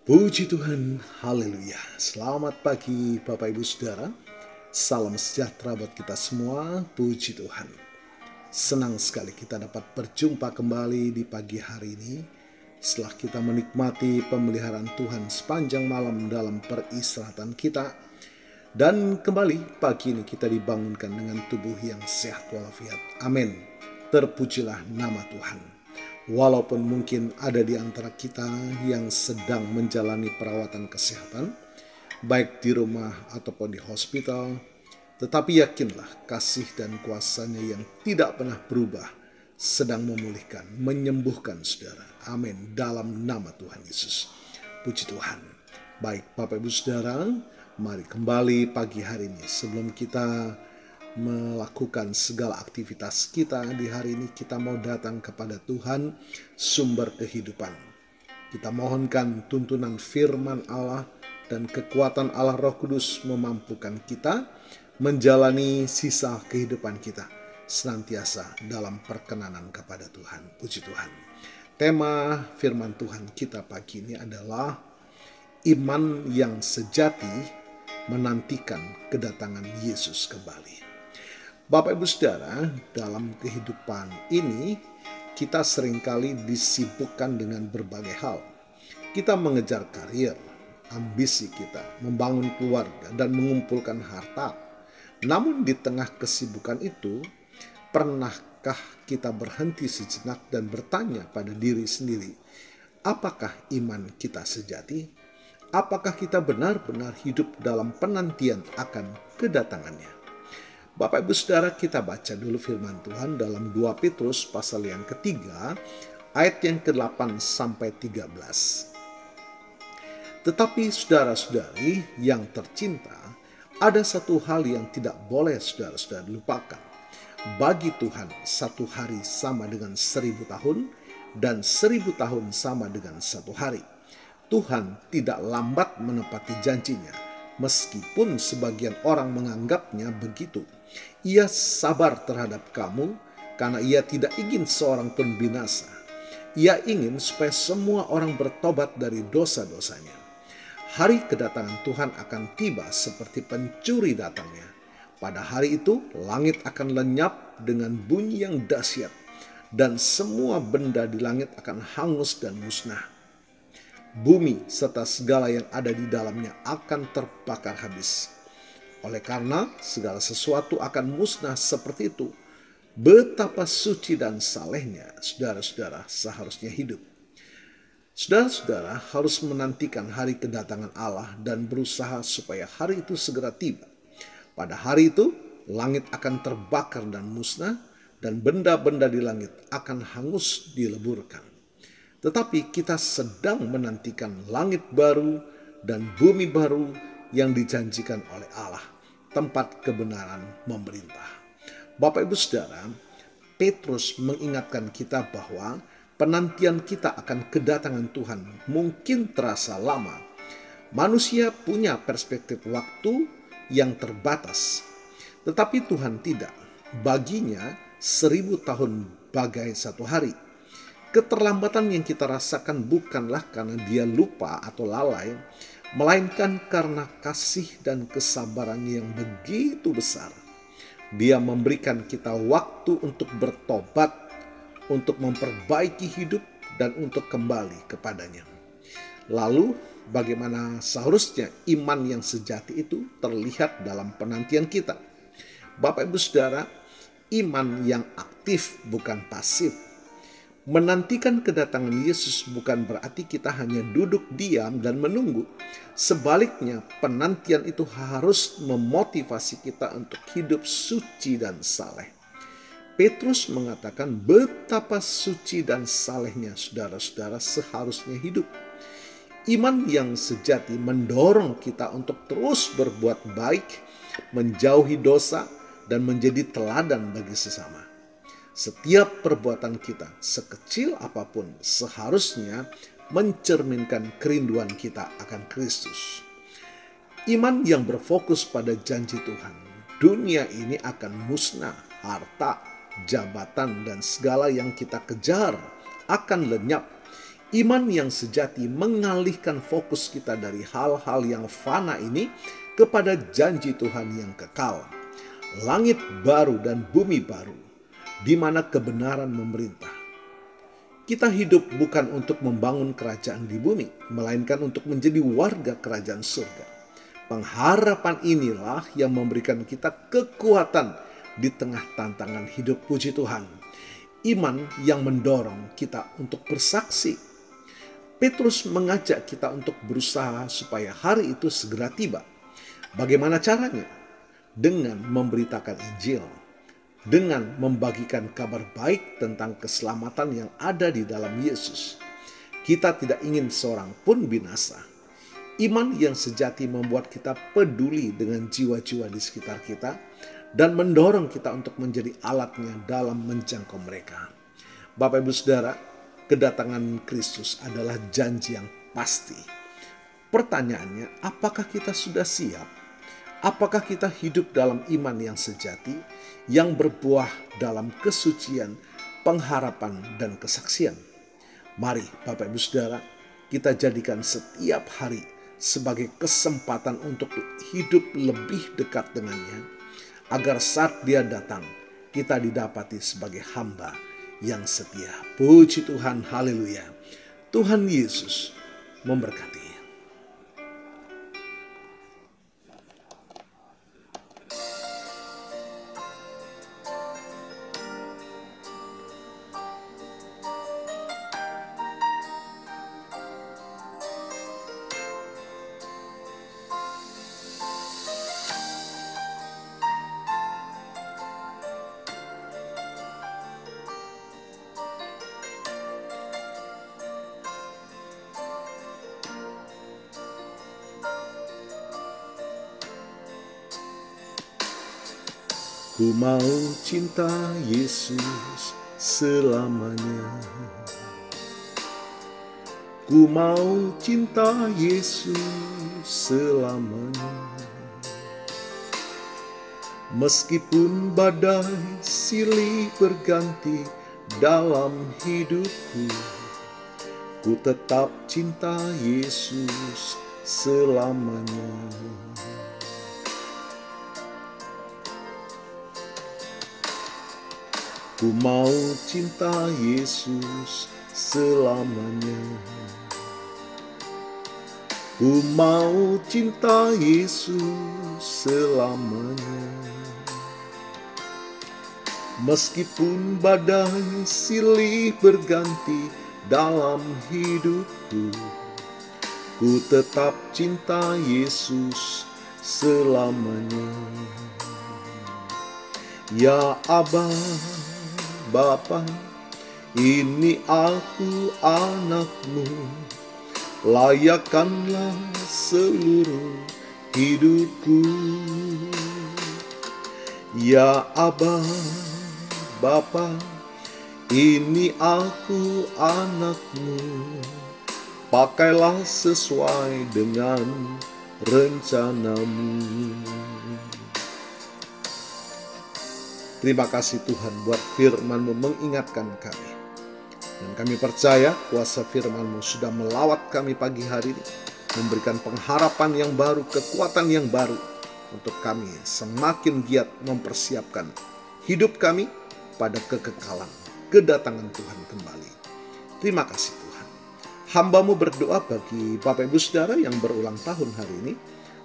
Puji Tuhan, haleluya. Selamat pagi Bapak Ibu Saudara. Salam sejahtera buat kita semua, puji Tuhan. Senang sekali kita dapat berjumpa kembali di pagi hari ini setelah kita menikmati pemeliharaan Tuhan sepanjang malam dalam peristirahatan kita. Dan kembali pagi ini kita dibangunkan dengan tubuh yang sehat walafiat. Amin. Terpujilah nama Tuhan. Walaupun mungkin ada di antara kita yang sedang menjalani perawatan kesehatan, baik di rumah ataupun di hospital, tetapi yakinlah kasih dan kuasa-Nya yang tidak pernah berubah sedang memulihkan, menyembuhkan saudara. Amin. Dalam nama Tuhan Yesus. Puji Tuhan. Baik Bapak Ibu Saudara, mari kembali pagi hari ini sebelum kita melakukan segala aktivitas kita di hari ini, kita mau datang kepada Tuhan sumber kehidupan. Kita mohonkan tuntunan firman Allah dan kekuatan Allah Roh Kudus memampukan kita menjalani sisa kehidupan kita senantiasa dalam perkenanan kepada Tuhan. Puji Tuhan. Tema firman Tuhan kita pagi ini adalah iman yang sejati menantikan kedatangan Yesus kembali. Bapak Ibu Saudara, dalam kehidupan ini kita seringkali disibukkan dengan berbagai hal. Kita mengejar karir, ambisi kita, membangun keluarga, dan mengumpulkan harta. Namun di tengah kesibukan itu, pernahkah kita berhenti sejenak dan bertanya pada diri sendiri, apakah iman kita sejati? Apakah kita benar-benar hidup dalam penantian akan kedatangannya? Bapak Ibu Saudara, kita baca dulu firman Tuhan dalam 2 Petrus pasal yang ketiga, ayat yang ke-8 sampai 13. Tetapi saudara-saudari yang tercinta, ada satu hal yang tidak boleh saudara-saudara lupakan. Bagi Tuhan, satu hari sama dengan 1000 tahun, dan 1000 tahun sama dengan satu hari. Tuhan tidak lambat menepati janjinya, meskipun sebagian orang menganggapnya begitu. Ia sabar terhadap kamu karena Ia tidak ingin seorang pun binasa. Ia ingin supaya semua orang bertobat dari dosa-dosanya. Hari kedatangan Tuhan akan tiba seperti pencuri datangnya. Pada hari itu langit akan lenyap dengan bunyi yang dahsyat, dan semua benda di langit akan hangus dan musnah. Bumi serta segala yang ada di dalamnya akan terbakar habis. Oleh karena segala sesuatu akan musnah seperti itu, betapa suci dan salehnya saudara-saudara seharusnya hidup. Saudara-saudara harus menantikan hari kedatangan Allah dan berusaha supaya hari itu segera tiba. Pada hari itu, langit akan terbakar dan musnah, dan benda-benda di langit akan hangus dileburkan. Tetapi kita sedang menantikan langit baru dan bumi baru yang dijanjikan oleh Allah, tempat kebenaran memerintah. Bapak Ibu Saudara, Petrus mengingatkan kita bahwa penantian kita akan kedatangan Tuhan mungkin terasa lama. Manusia punya perspektif waktu yang terbatas, tetapi Tuhan tidak. Baginya 1000 tahun bagai satu hari. Keterlambatan yang kita rasakan bukanlah karena Dia lupa atau lalai, melainkan karena kasih dan kesabarannya yang begitu besar. Dia memberikan kita waktu untuk bertobat, untuk memperbaiki hidup, dan untuk kembali kepadanya. Lalu bagaimana seharusnya iman yang sejati itu terlihat dalam penantian kita? Bapak Ibu Saudara, iman yang aktif bukan pasif. Menantikan kedatangan Yesus bukan berarti kita hanya duduk diam dan menunggu. Sebaliknya, penantian itu harus memotivasi kita untuk hidup suci dan saleh. Petrus mengatakan betapa suci dan salehnya saudara-saudara seharusnya hidup. Iman yang sejati mendorong kita untuk terus berbuat baik, menjauhi dosa, dan menjadi teladan bagi sesama. Setiap perbuatan kita, sekecil apapun, seharusnya mencerminkan kerinduan kita akan Kristus. Iman yang berfokus pada janji Tuhan, dunia ini akan musnah, harta, jabatan, dan segala yang kita kejar akan lenyap. Iman yang sejati mengalihkan fokus kita dari hal-hal yang fana ini kepada janji Tuhan yang kekal. Langit baru dan bumi baru, di mana kebenaran memerintah. Kita hidup bukan untuk membangun kerajaan di bumi, melainkan untuk menjadi warga kerajaan surga. Pengharapan inilah yang memberikan kita kekuatan di tengah tantangan hidup, puji Tuhan. Iman yang mendorong kita untuk bersaksi. Petrus mengajak kita untuk berusaha supaya hari itu segera tiba. Bagaimana caranya? Dengan memberitakan Injil, dengan membagikan kabar baik tentang keselamatan yang ada di dalam Yesus. Kita tidak ingin seorang pun binasa. Iman yang sejati membuat kita peduli dengan jiwa-jiwa di sekitar kita dan mendorong kita untuk menjadi alatnya dalam menjangkau mereka. Bapak Ibu Saudara, kedatangan Kristus adalah janji yang pasti. Pertanyaannya, apakah kita sudah siap? Apakah kita hidup dalam iman yang sejati, yang berbuah dalam kesucian, pengharapan, dan kesaksian? Mari Bapak Ibu Saudara, kita jadikan setiap hari sebagai kesempatan untuk hidup lebih dekat dengannya, agar saat Dia datang, kita didapati sebagai hamba yang setia. Puji Tuhan, haleluya. Tuhan Yesus memberkati. Ku mau cinta Yesus selamanya. Ku mau cinta Yesus selamanya. Meskipun badai silih berganti dalam hidupku, ku tetap cinta Yesus selamanya. Ku mau cinta Yesus selamanya. Ku mau cinta Yesus selamanya. Meskipun badai silih berganti dalam hidupku, ku tetap cinta Yesus selamanya. Ya Aba, Bapa, ini aku anakmu, layakkanlah seluruh hidupku. Ya Aba, Bapa, ini aku anakmu, pakailah sesuai dengan rencanamu. Terima kasih Tuhan buat firman-Mu mengingatkan kami. Dan kami percaya kuasa firman-Mu sudah melawat kami pagi hari ini, memberikan pengharapan yang baru, kekuatan yang baru untuk kami semakin giat mempersiapkan hidup kami pada kekekalan kedatangan Tuhan kembali. Terima kasih Tuhan. Hamba-Mu berdoa bagi Bapak Ibu Saudara yang berulang tahun hari ini,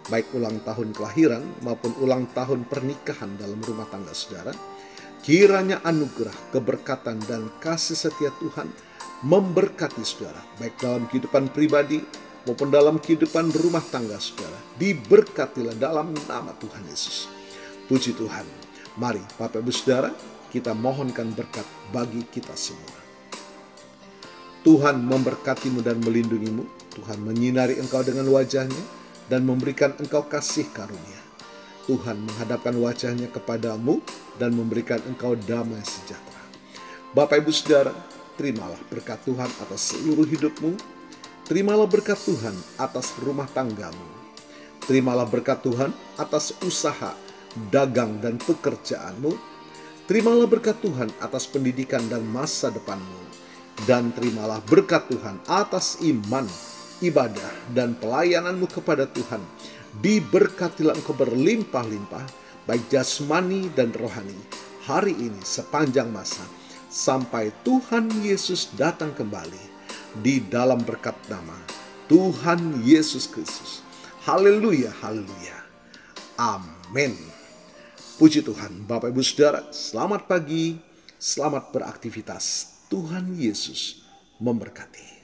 baik ulang tahun kelahiran maupun ulang tahun pernikahan dalam rumah tangga saudara. Kiranya anugerah, keberkatan, dan kasih setia Tuhan memberkati saudara, baik dalam kehidupan pribadi maupun dalam kehidupan rumah tangga saudara. Diberkatilah dalam nama Tuhan Yesus. Puji Tuhan. Mari Bapak Ibu Saudara, kita mohonkan berkat bagi kita semua. Tuhan memberkatimu dan melindungimu. Tuhan menyinari engkau dengan wajahnya dan memberikan engkau kasih karunia. Tuhan menghadapkan wajahnya kepadamu dan memberikan engkau damai sejahtera. Bapak Ibu Saudara, terimalah berkat Tuhan atas seluruh hidupmu. Terimalah berkat Tuhan atas rumah tanggamu. Terimalah berkat Tuhan atas usaha, dagang, dan pekerjaanmu. Terimalah berkat Tuhan atas pendidikan dan masa depanmu. dan terimalah berkat Tuhan atas iman, ibadah, dan pelayananmu kepada Tuhan. Diberkatilah engkau berlimpah-limpah, baik jasmani dan rohani, hari ini sepanjang masa, sampai Tuhan Yesus datang kembali, di dalam berkat nama Tuhan Yesus Kristus. Haleluya, haleluya. Amin. Puji Tuhan. Bapak Ibu Saudara, selamat pagi, selamat beraktivitas. Tuhan Yesus memberkati.